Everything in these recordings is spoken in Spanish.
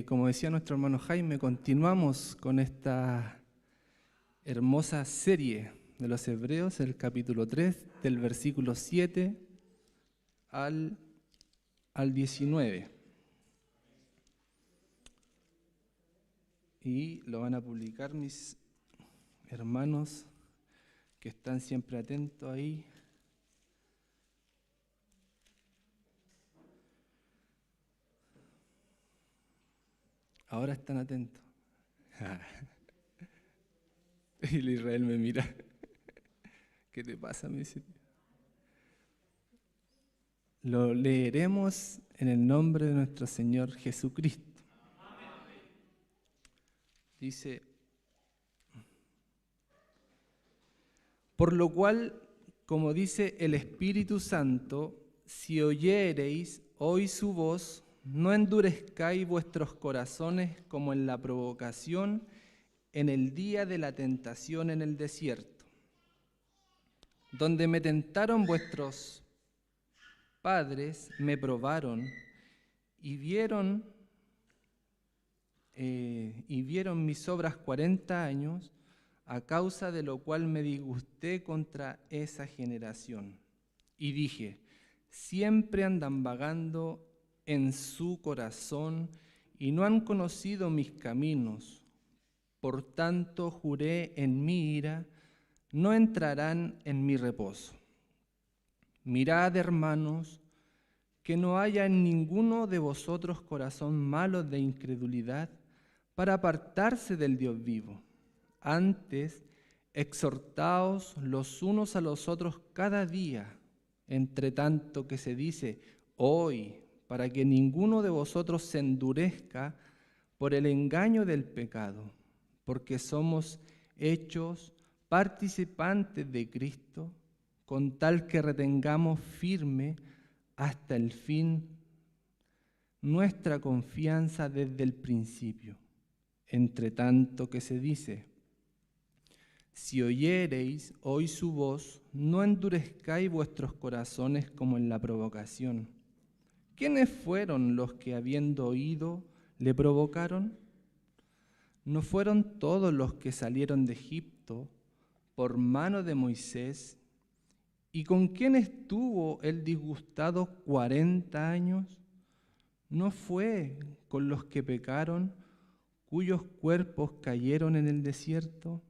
Como decía nuestro hermano Jaime, continuamos con esta hermosa serie de los Hebreos, el capítulo 3, del versículo 7 al 19. Y lo van a publicar mis hermanos que están siempre atentos ahí. Ahora están atentos. Y el Israel me mira. ¿Qué te pasa? Me dice. Lo leeremos en el nombre de nuestro Señor Jesucristo. Dice: por lo cual, como dice el Espíritu Santo, si oyereis hoy su voz, no endurezcáis vuestros corazones como en la provocación en el día de la tentación en el desierto, donde me tentaron vuestros padres, me probaron y vieron mis obras 40 años, a causa de lo cual me disgusté contra esa generación. Y dije: siempre andan vagando en su corazón y no han conocido mis caminos. Por tanto juré en mi ira, no entrarán en mi reposo. Mirad, hermanos, que no haya en ninguno de vosotros corazón malo de incredulidad para apartarse del Dios vivo. Antes, exhortaos los unos a los otros cada día, entre tanto que se dice hoy, para que ninguno de vosotros se endurezca por el engaño del pecado, porque somos hechos participantes de Cristo, con tal que retengamos firme hasta el fin nuestra confianza desde el principio. Entre tanto que se dice: si oyereis hoy su voz, no endurezcáis vuestros corazones como en la provocación. ¿Quiénes fueron los que, habiendo oído, le provocaron? ¿No fueron todos los que salieron de Egipto por mano de Moisés? ¿Y con quién estuvo el disgustado 40 años? ¿No fue con los que pecaron, cuyos cuerpos cayeron en el desierto?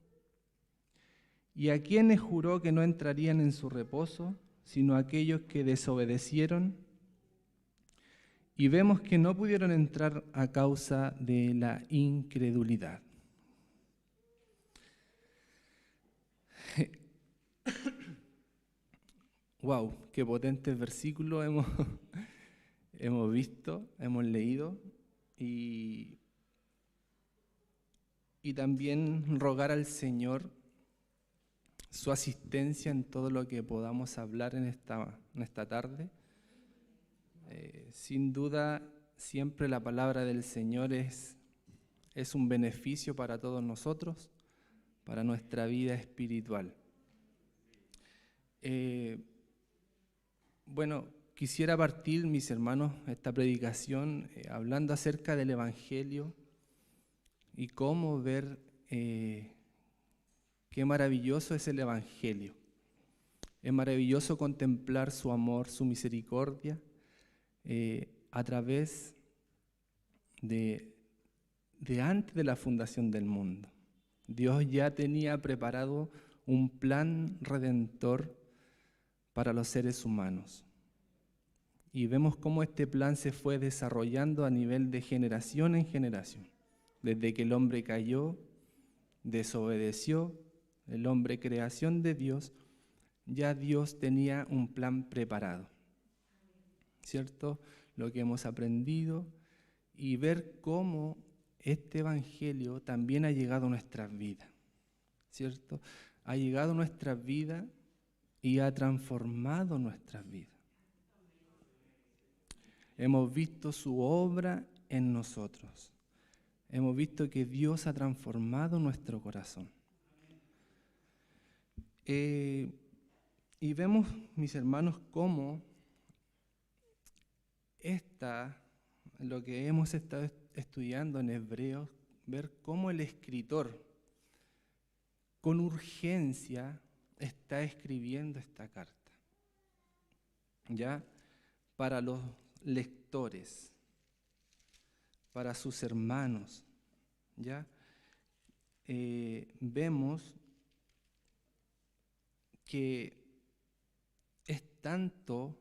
¿Y a quiénes juró que no entrarían en su reposo, sino a aquellos que desobedecieron? Y vemos que no pudieron entrar a causa de la incredulidad. Wow, qué potentes versículos hemos visto, hemos leído, y también rogar al Señor su asistencia en todo lo que podamos hablar en esta tarde. Sin duda, siempre la palabra del Señor es un beneficio para todos nosotros, para nuestra vida espiritual. Bueno, quisiera partir, mis hermanos, esta predicación hablando acerca del Evangelio y cómo ver qué maravilloso es el Evangelio. Es maravilloso contemplar su amor, su misericordia a través de antes de la fundación del mundo. Dios ya tenía preparado un plan redentor para los seres humanos. Y vemos cómo este plan se fue desarrollando a nivel de generación en generación. Desde que el hombre cayó, desobedeció, el hombre creación de Dios, ya Dios tenía un plan preparado. ¿Cierto? Lo que hemos aprendido y ver cómo este Evangelio también ha llegado a nuestras vidas. ¿Cierto? Ha llegado a nuestras vidas y ha transformado nuestras vidas. Hemos visto su obra en nosotros. Hemos visto que Dios ha transformado nuestro corazón. Y vemos, mis hermanos, cómo esta lo que hemos estado estudiando en Hebreos, ver cómo el escritor con urgencia está escribiendo esta carta, ¿ya? Para los lectores, para sus hermanos, ¿ya? Vemos que es tanto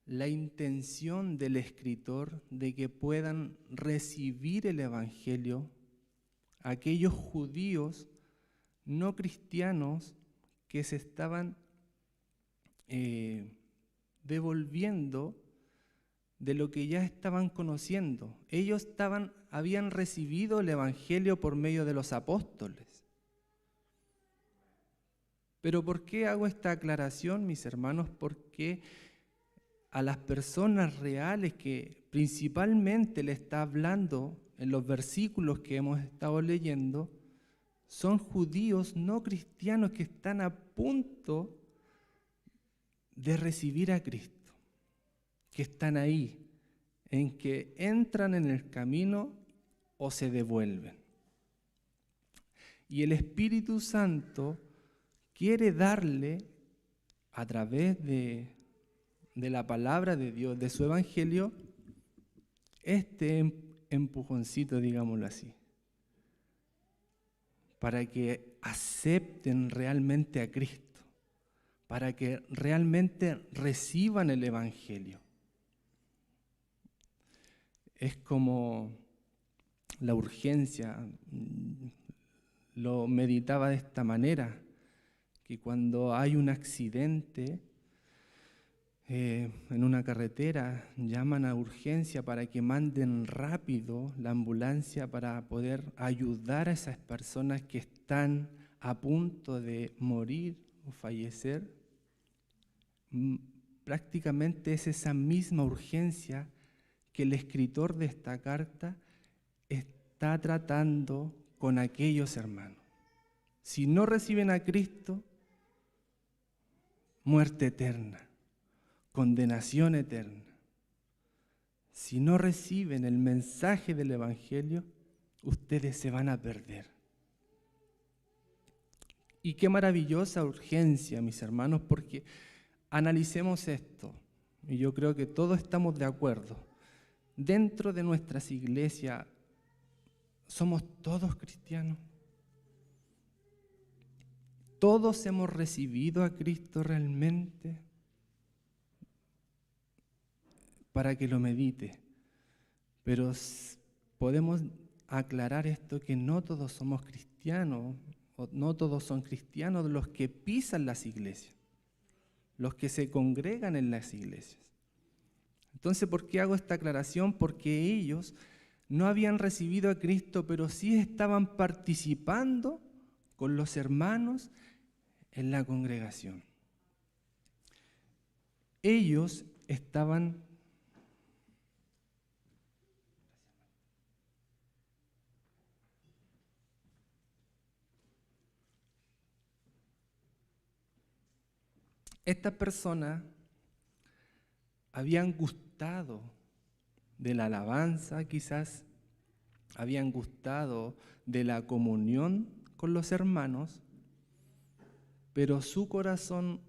la intención del escritor de que puedan recibir el Evangelio aquellos judíos no cristianos que se estaban devolviendo de lo que ya estaban conociendo. Ellos habían recibido el Evangelio por medio de los apóstoles. Pero ¿por qué hago esta aclaración, mis hermanos? Porque a las personas reales que principalmente le está hablando en los versículos que hemos estado leyendo, son judíos no cristianos que están a punto de recibir a Cristo, que están ahí, en que entran en el camino o se devuelven. Y el Espíritu Santo quiere darle, a través de la palabra de Dios, de su Evangelio, este empujoncito, digámoslo así, para que acepten realmente a Cristo, para que realmente reciban el Evangelio. Es como la urgencia, lo meditaba de esta manera, que cuando hay un accidente en una carretera, llaman a urgencia para que manden rápido la ambulancia para poder ayudar a esas personas que están a punto de morir o fallecer. Prácticamente es esa misma urgencia que el escritor de esta carta está tratando con aquellos hermanos. Si no reciben a Cristo, muerte eterna, condenación eterna. Si no reciben el mensaje del Evangelio, ustedes se van a perder. Y qué maravillosa urgencia, mis hermanos, porque analicemos esto, y yo creo que todos estamos de acuerdo. Dentro de nuestras iglesias, ¿somos todos cristianos? ¿Todos hemos recibido a Cristo realmente? Para que lo medite. Pero podemos aclarar esto, que no todos somos cristianos, o no todos son cristianos los que pisan las iglesias, los que se congregan en las iglesias. Entonces, ¿por qué hago esta aclaración? Porque ellos no habían recibido a Cristo, pero sí estaban participando con los hermanos en la congregación. Ellos estaban estas personas habían gustado de la alabanza, quizás habían gustado de la comunión con los hermanos, pero su corazón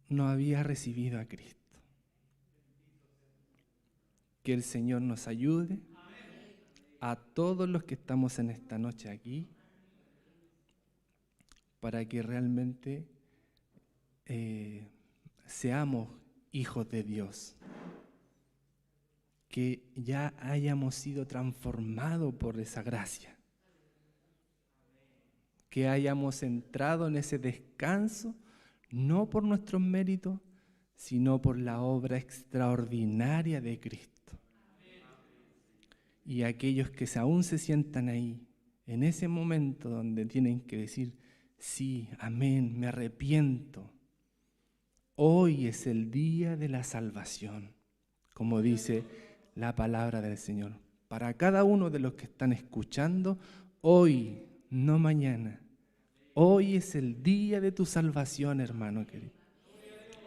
no había recibido a Cristo. Que el Señor nos ayude a todos los que estamos en esta noche aquí, para que realmente seamos hijos de Dios, que ya hayamos sido transformados por esa gracia, que hayamos entrado en ese descanso, no por nuestros méritos, sino por la obra extraordinaria de Cristo. Y aquellos que aún se sientan ahí, en ese momento donde tienen que decir, sí, amén, me arrepiento, hoy es el día de la salvación, como dice la palabra del Señor. Para cada uno de los que están escuchando, hoy, no mañana, hoy es el día de tu salvación, hermano querido.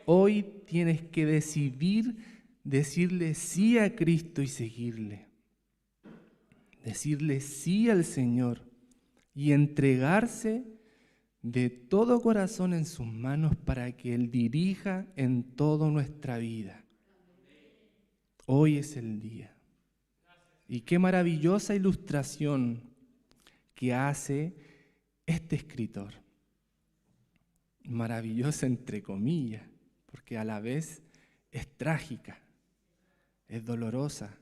Hoy tienes que decidir decirle sí a Cristo y seguirle. Decirle sí al Señor y entregarse de todo corazón en sus manos para que Él dirija en toda nuestra vida. Hoy es el día. Y qué maravillosa ilustración que hace este escritor. Maravillosa entre comillas, porque a la vez es trágica, es dolorosa.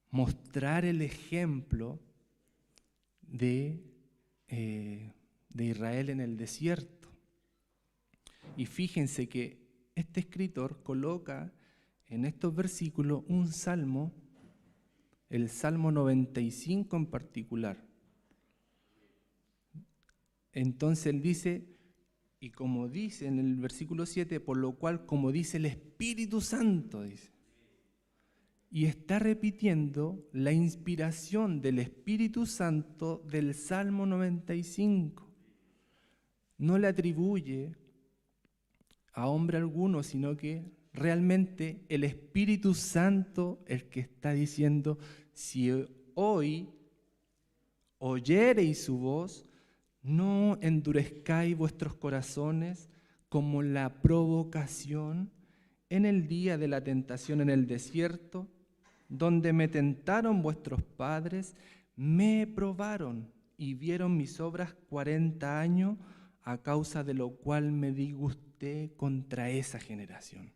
Mostrar el ejemplo de Israel en el desierto. Y fíjense que este escritor coloca en estos versículos un salmo, el Salmo 95 en particular. Entonces él dice, y como dice en el versículo 7, por lo cual, como dice el Espíritu Santo, dice, y está repitiendo la inspiración del Espíritu Santo del Salmo 95. No le atribuye a hombre alguno, sino que realmente el Espíritu Santo el que está diciendo, si hoy oyereis su voz, no endurezcáis vuestros corazones como la provocación en el día de la tentación en el desierto, donde me tentaron vuestros padres, me probaron y vieron mis obras 40 años, a causa de lo cual me disgusté contra esa generación.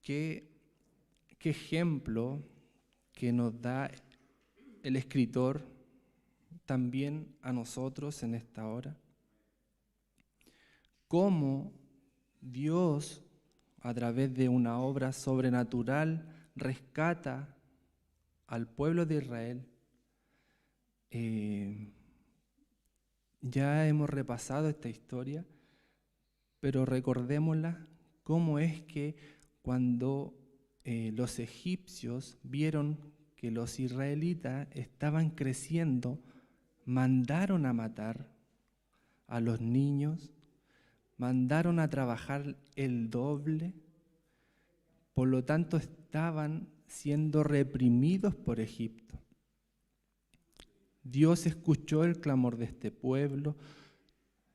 ¿Qué ejemplo que nos da el escritor también a nosotros en esta hora? Cómo Dios, a través de una obra sobrenatural, rescata al pueblo de Israel. Ya hemos repasado esta historia, pero recordémosla, cómo es que cuando los egipcios vieron que los israelitas estaban creciendo, mandaron a matar a los niños, mandaron a trabajar el doble, por lo tanto estaban siendo reprimidos por Egipto. Dios escuchó el clamor de este pueblo,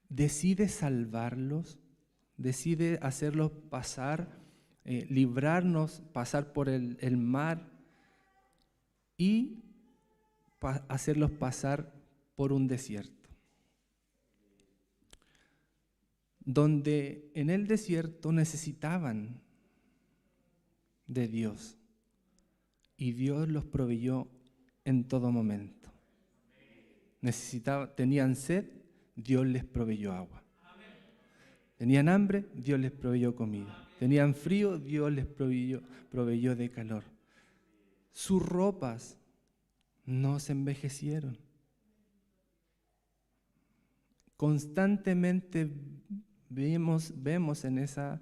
decide salvarlos, decide hacerlos pasar, librarnos, pasar por el mar y hacerlos pasar por un desierto. Donde en el desierto necesitaban de Dios y Dios los proveyó en todo momento. Tenían sed, Dios les proveyó agua. Tenían hambre, Dios les proveyó comida. Tenían frío, Dios les proveyó de calor. Sus ropas no se envejecieron. Constantemente vemos en esa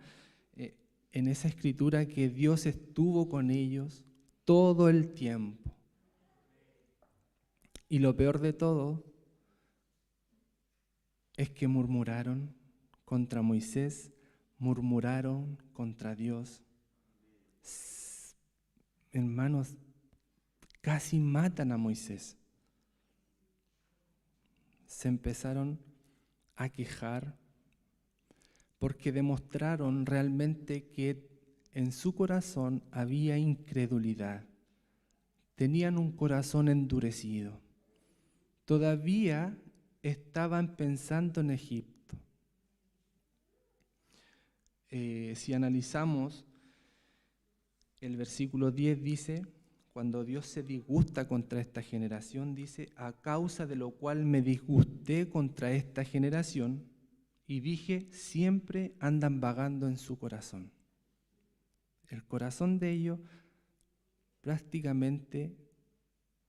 escritura que Dios estuvo con ellos todo el tiempo. Y lo peor de todo es que murmuraron contra Moisés, murmuraron contra Dios. Hermanos, casi matan a Moisés. Se empezaron a quejar porque demostraron realmente que en su corazón había incredulidad. Tenían un corazón endurecido. Todavía estaban pensando en Egipto. Si analizamos, el versículo 10 dice, cuando Dios se disgusta contra esta generación, dice, a causa de lo cual me disgusté contra esta generación, y dije, siempre andan vagando en su corazón. El corazón de ellos prácticamente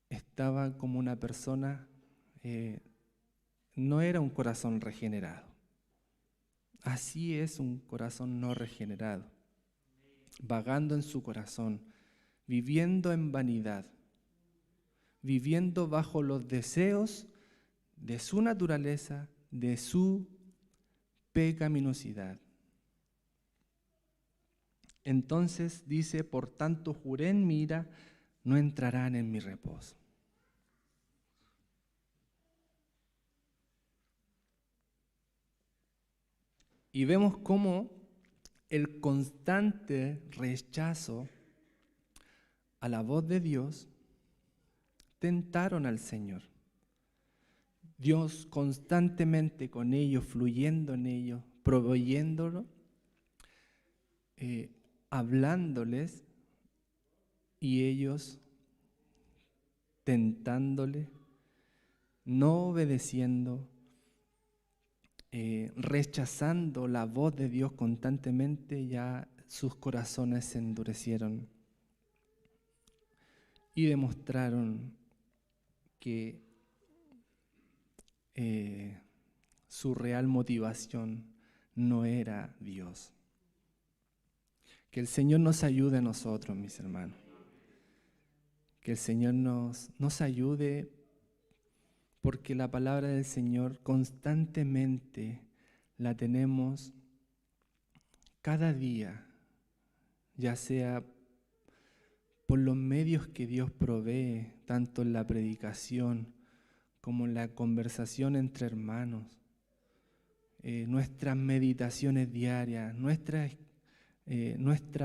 estaba como una persona, no era un corazón regenerado. Así es un corazón no regenerado, vagando en su corazón, viviendo en vanidad, viviendo bajo los deseos de su naturaleza, de su pecaminosidad. Entonces dice, por tanto juré en mi ira, no entrarán en mi reposo. Y vemos cómo el constante rechazo a la voz de Dios tentaron al Señor. Dios constantemente con ellos, fluyendo en ellos, proveyéndolo, hablándoles y ellos tentándole, no obedeciendo, rechazando la voz de Dios constantemente, ya sus corazones se endurecieron y demostraron que su real motivación no era Dios. Que el Señor nos ayude a nosotros, mis hermanos. Que el Señor nos ayude, porque la palabra del Señor constantemente la tenemos cada día, ya sea por los medios que Dios provee, tanto en la predicación como en la conversación entre hermanos, nuestras meditaciones diarias, nuestra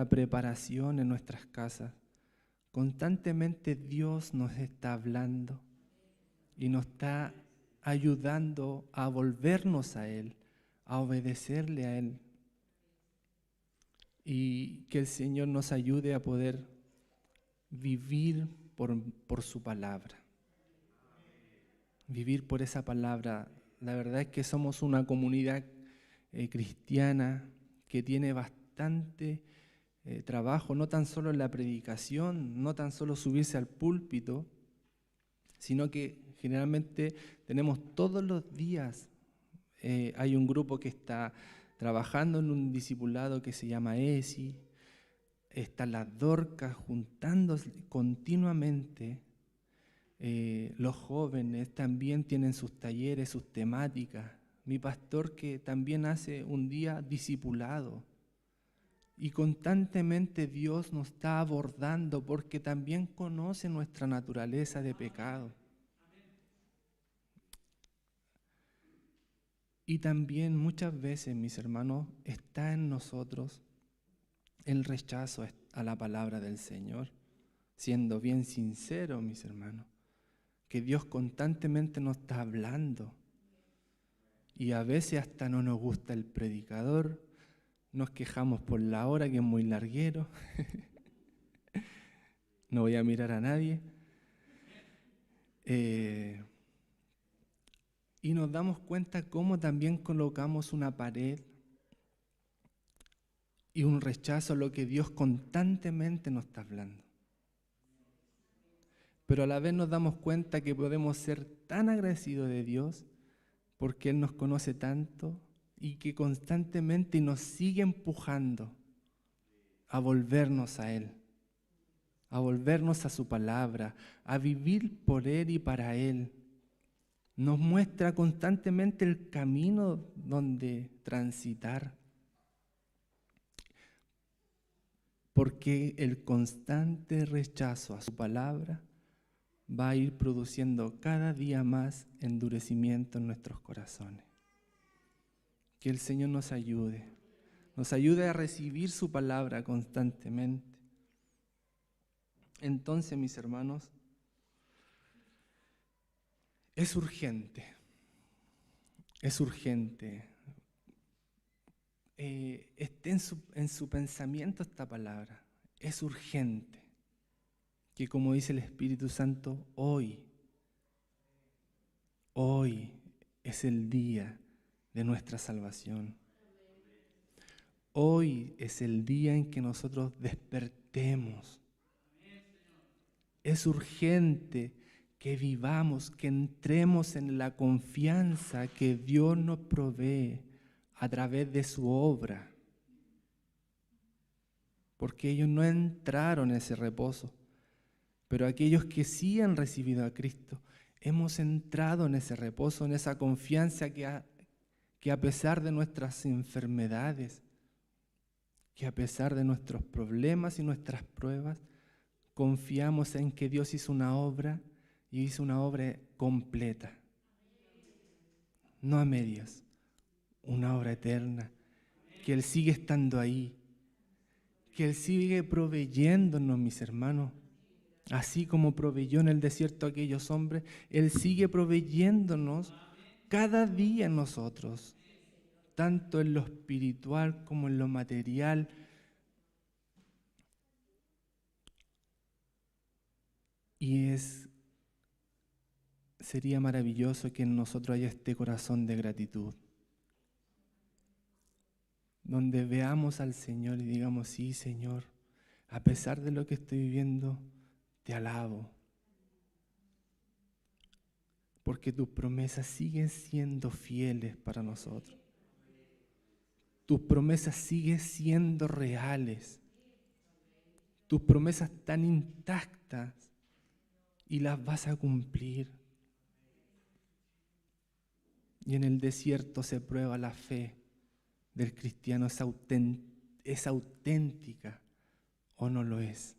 preparación en nuestras casas. Constantemente Dios nos está hablando y nos está ayudando a volvernos a Él, a obedecerle a Él. Y que el Señor nos ayude a poder vivir por su palabra. Vivir por esa palabra. La verdad es que somos una comunidad cristiana que tiene bastante trabajo, no tan solo en la predicación, no tan solo subirse al púlpito, sino que generalmente tenemos todos los días, hay un grupo que está trabajando en un discipulado que se llama ESI, están las Dorcas juntándose continuamente, los jóvenes también tienen sus talleres, sus temáticas, mi pastor que también hace un día discipulado. Y constantemente Dios nos está abordando porque también conoce nuestra naturaleza de pecado. Y también muchas veces, mis hermanos, está en nosotros el rechazo a la palabra del Señor. Siendo bien sincero, mis hermanos, que Dios constantemente nos está hablando. Y a veces hasta no nos gusta el predicador. Nos quejamos por la hora, que es muy larguero. No voy a mirar a nadie. Y nos damos cuenta cómo también colocamos una pared y un rechazo a lo que Dios constantemente nos está hablando. Pero a la vez nos damos cuenta que podemos ser tan agradecidos de Dios porque Él nos conoce tanto y que constantemente nos sigue empujando a volvernos a Él, a volvernos a su palabra, a vivir por Él y para Él. Nos muestra constantemente el camino donde transitar, porque el constante rechazo a su palabra va a ir produciendo cada día más endurecimiento en nuestros corazones. Que el Señor nos ayude a recibir su palabra constantemente. Entonces, mis hermanos, es urgente. Esté en su pensamiento esta palabra. Es urgente que, como dice el Espíritu Santo, hoy es el día de nuestra salvación. Hoy es el día en que nosotros despertemos. Es urgente que vivamos, que entremos en la confianza que Dios nos provee a través de su obra. Porque ellos no entraron en ese reposo, pero aquellos que sí han recibido a Cristo, hemos entrado en ese reposo, en esa confianza que que a pesar de nuestras enfermedades, que a pesar de nuestros problemas y nuestras pruebas, confiamos en que Dios hizo una obra y hizo una obra completa, no a medias, una obra eterna, que Él sigue estando ahí, que Él sigue proveyéndonos, mis hermanos, así como proveyó en el desierto a aquellos hombres, Él sigue proveyéndonos cada día en nosotros, tanto en lo espiritual como en lo material. Y sería maravilloso que en nosotros haya este corazón de gratitud, donde veamos al Señor y digamos, sí, Señor, a pesar de lo que estoy viviendo, te alabo, porque tus promesas siguen siendo fieles para nosotros. Tus promesas siguen siendo reales. Tus promesas están intactas y las vas a cumplir. Y en el desierto se prueba la fe del cristiano, es auténtica o no lo es.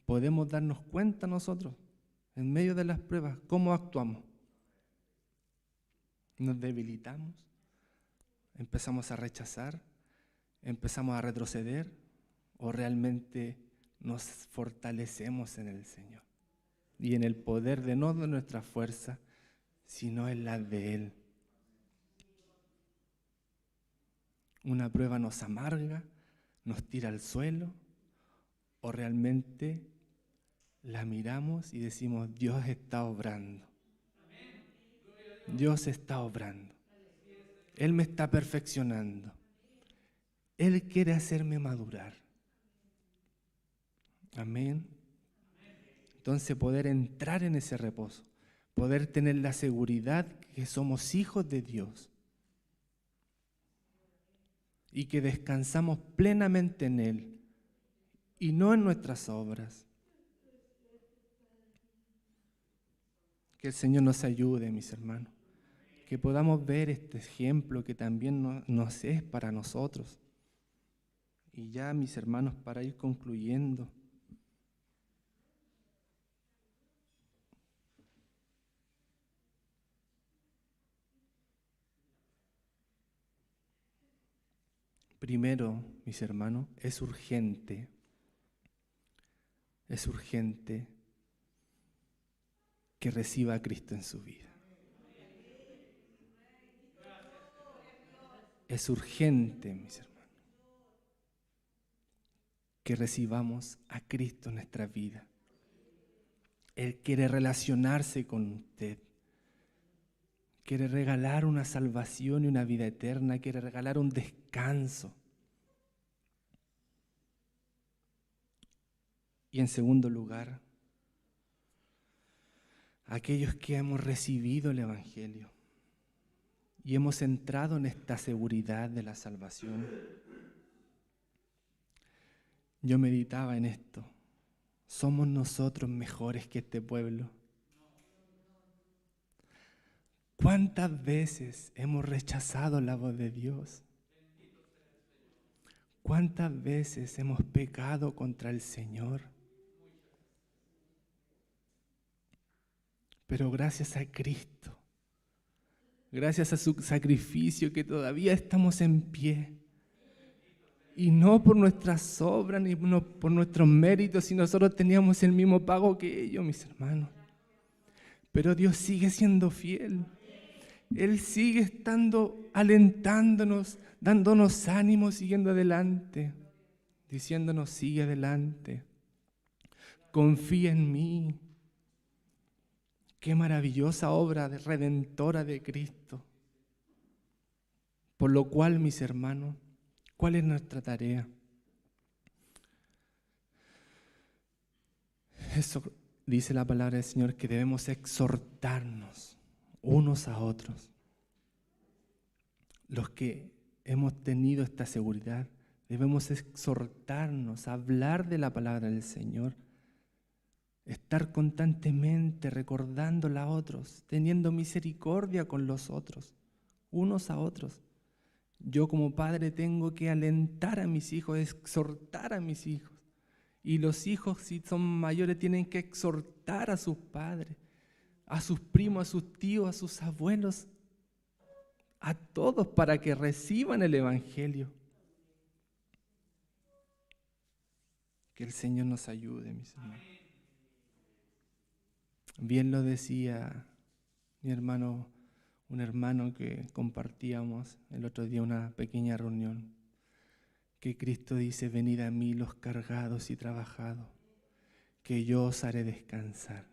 Podemos darnos cuenta nosotros, en medio de las pruebas, cómo actuamos. Nos debilitamos, empezamos a rechazar, empezamos a retroceder o realmente nos fortalecemos en el Señor y en el poder de no de nuestra fuerza, sino en la de Él. Una prueba nos amarga, nos tira al suelo, o realmente la miramos y decimos, Dios está obrando. Dios está obrando. Él me está perfeccionando. Él quiere hacerme madurar. Amén. Entonces poder entrar en ese reposo, poder tener la seguridad que somos hijos de Dios y que descansamos plenamente en Él y no en nuestras obras. Que el Señor nos ayude, mis hermanos, que podamos ver este ejemplo que también nos es para nosotros. Y ya, mis hermanos, para ir concluyendo, primero, mis hermanos, es urgente que reciba a Cristo en su vida. Es urgente, mis hermanos, que recibamos a Cristo en nuestra vida. Él quiere relacionarse con usted. Quiere regalar una salvación y una vida eterna. Quiere regalar un descanso. Y en segundo lugar, aquellos que hemos recibido el Evangelio y hemos entrado en esta seguridad de la salvación. Yo meditaba en esto. ¿Somos nosotros mejores que este pueblo? ¿Cuántas veces hemos rechazado la voz de Dios? ¿Cuántas veces hemos pecado contra el Señor? Pero gracias a Cristo, gracias a su sacrificio, que todavía estamos en pie. Y no por nuestras obras ni por nuestros méritos, si nosotros teníamos el mismo pago que ellos, mis hermanos. Pero Dios sigue siendo fiel. Él sigue estando alentándonos, dándonos ánimo, siguiendo adelante, diciéndonos, sigue adelante, confía en mí. Qué maravillosa obra redentora de Cristo. Por lo cual, mis hermanos, ¿cuál es nuestra tarea? Eso dice la palabra del Señor, que debemos exhortarnos unos a otros. Los que hemos tenido esta seguridad, debemos exhortarnos a hablar de la palabra del Señor, estar constantemente recordándola a otros, teniendo misericordia con los otros, unos a otros. Yo como padre tengo que alentar a mis hijos, exhortar a mis hijos. Y los hijos, si son mayores, tienen que exhortar a sus padres, a sus primos, a sus tíos, a sus abuelos, a todos para que reciban el Evangelio. Que el Señor nos ayude, mis hermanos. Bien lo decía mi hermano, un hermano que compartíamos el otro día una pequeña reunión, que Cristo dice: venid a mí los cargados y trabajados, que yo os haré descansar.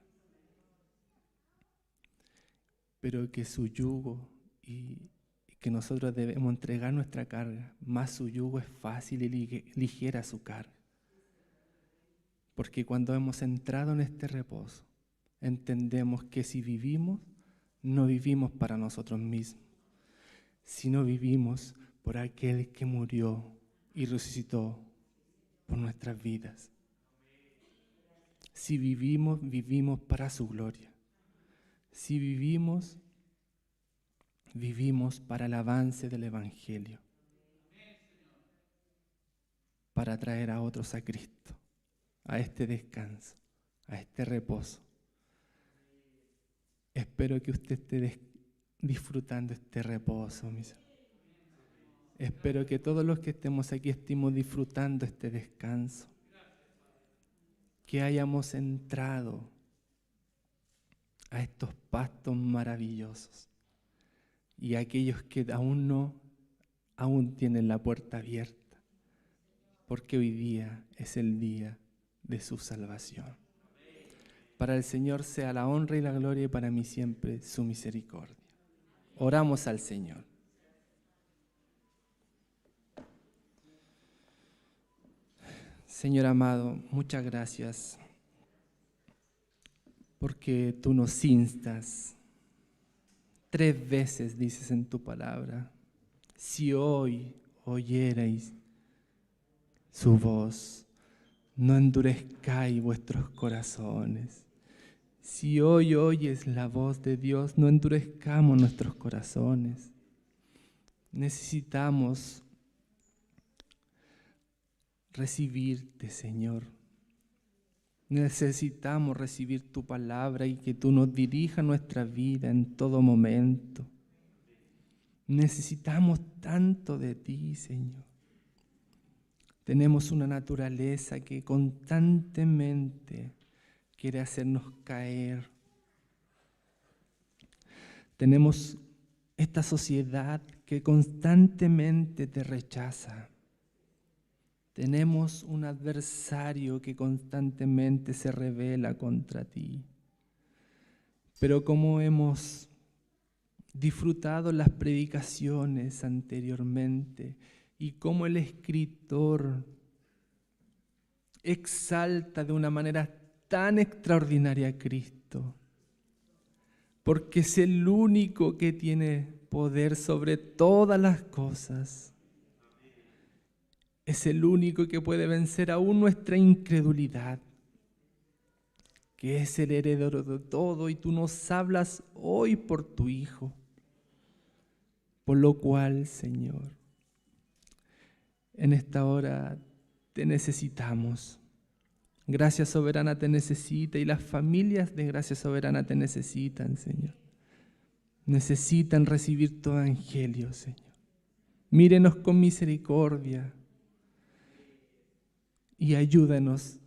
Pero que su yugo, y que nosotros debemos entregar nuestra carga, más su yugo es fácil y ligera su carga. Porque cuando hemos entrado en este reposo, entendemos que si vivimos, no vivimos para nosotros mismos, sino vivimos por aquel que murió y resucitó por nuestras vidas. Si vivimos, vivimos para su gloria. Si vivimos, vivimos para el avance del Evangelio, para traer a otros a Cristo, a este descanso, a este reposo. Espero que usted esté disfrutando este reposo, mis hermanos. Espero que todos los que estemos aquí estemos disfrutando este descanso, que hayamos entrado a estos pastos maravillosos, y aquellos que aún tienen la puerta abierta, porque hoy día es el día de su salvación. Para el Señor sea la honra y la gloria, y para mí siempre su misericordia. Oramos al Señor. Señor amado, muchas gracias, porque tú nos instas. 3 veces dices en tu palabra: si hoy oyereis su voz, no endurezcáis vuestros corazones. Si hoy oyes la voz de Dios, no endurezcamos nuestros corazones. Necesitamos recibirte, Señor. Necesitamos recibir tu palabra y que tú nos dirijas nuestra vida en todo momento. Necesitamos tanto de ti, Señor. Tenemos una naturaleza que constantemente quiere hacernos caer. Tenemos esta sociedad que constantemente te rechaza. Tenemos un adversario que constantemente se rebela contra ti. Pero como hemos disfrutado las predicaciones anteriormente y como el escritor exalta de una manera tan extraordinaria a Cristo, porque es el único que tiene poder sobre todas las cosas. Es el único que puede vencer aún nuestra incredulidad, que es el heredero de todo, y tú nos hablas hoy por tu Hijo. Por lo cual, Señor, en esta hora te necesitamos. Gracia Soberana te necesita, y las familias de Gracia Soberana te necesitan, Señor. Necesitan recibir tu evangelio, Señor. Mírenos con misericordia y ayúdanos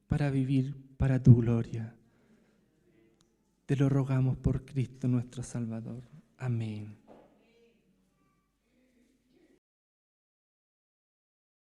para vivir para tu gloria. Te lo rogamos por Cristo nuestro Salvador. Amén.